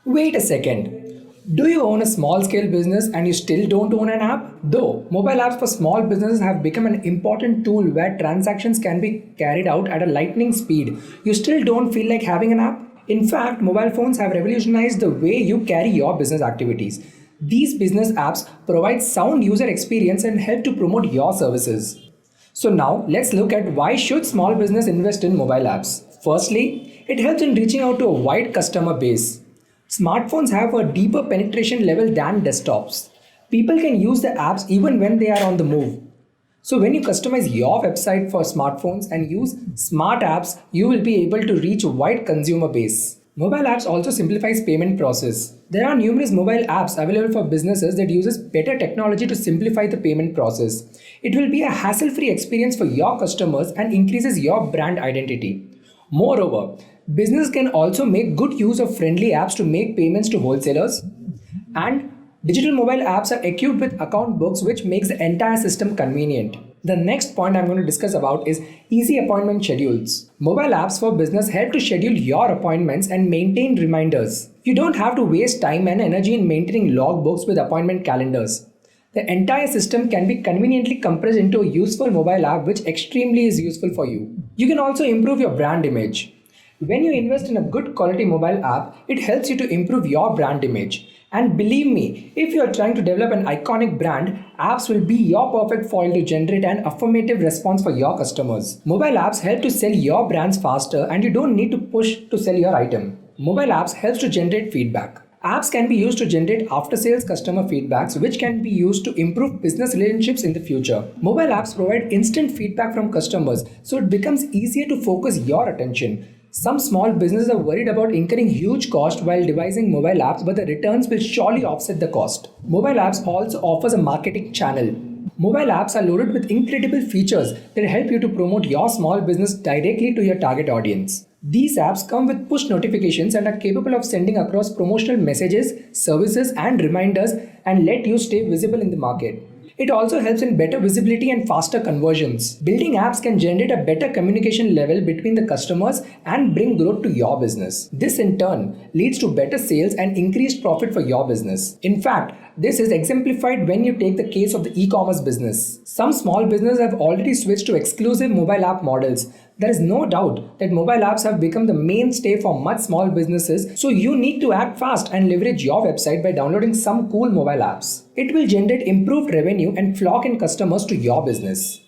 Wait a second. Do you own a small scale business and you still don't own an app? Though mobile apps for small businesses have become an important tool where transactions can be carried out at a lightning speed, you still don't feel like having an app? In fact, mobile phones have revolutionized the way you carry your business activities. These business apps provide sound user experience and help to promote your services. So now let's look at why should small business invest in mobile apps. Firstly, it helps in reaching out to a wide customer base. Smartphones have a deeper penetration level than desktops. People can use the apps even when they are on the move. So when you customize your website for smartphones and use smart apps, you will be able to reach a wide consumer base. Mobile apps also simplifies payment process. There are numerous mobile apps available for businesses that uses better technology to simplify the payment process. It will be a hassle-free experience for your customers and increases your brand identity. Moreover, business can also make good use of friendly apps to make payments to wholesalers, and digital mobile apps are equipped with account books which makes the entire system convenient. The next point I'm going to discuss about is easy appointment schedules. Mobile apps for business help to schedule your appointments and maintain reminders. You don't have to waste time and energy in maintaining logbooks with appointment calendars. The entire system can be conveniently compressed into a useful mobile app which extremely is useful for you. You can also improve your brand image. When you invest in a good quality mobile app, it helps you to improve your brand image. And believe me, if you are trying to develop an iconic brand, apps will be your perfect foil to generate an affirmative response for your customers. Mobile apps help to sell your brands faster and you don't need to push to sell your item. Mobile apps helps to generate feedback. Apps can be used to generate after-sales customer feedbacks which can be used to improve business relationships in the future. Mobile apps provide instant feedback from customers so it becomes easier to focus your attention. Some small businesses are worried about incurring huge cost while devising mobile apps, but the returns will surely offset the cost. Mobile apps also offers a marketing channel. Mobile apps are loaded with incredible features that help you to promote your small business directly to your target audience. These apps come with push notifications and are capable of sending across promotional messages, services, and reminders and let you stay visible in the market. It also helps in better visibility and faster conversions. Building apps can generate a better communication level between the customers and bring growth to your business. This in turn leads to better sales and increased profit for your business. In fact, this is exemplified when you take the case of the e-commerce business. Some small businesses have already switched to exclusive mobile app models. There is no doubt that mobile apps have become the mainstay for much small businesses, so you need to act fast and leverage your website by downloading some cool mobile apps. It will generate improved revenue and flock in customers to your business.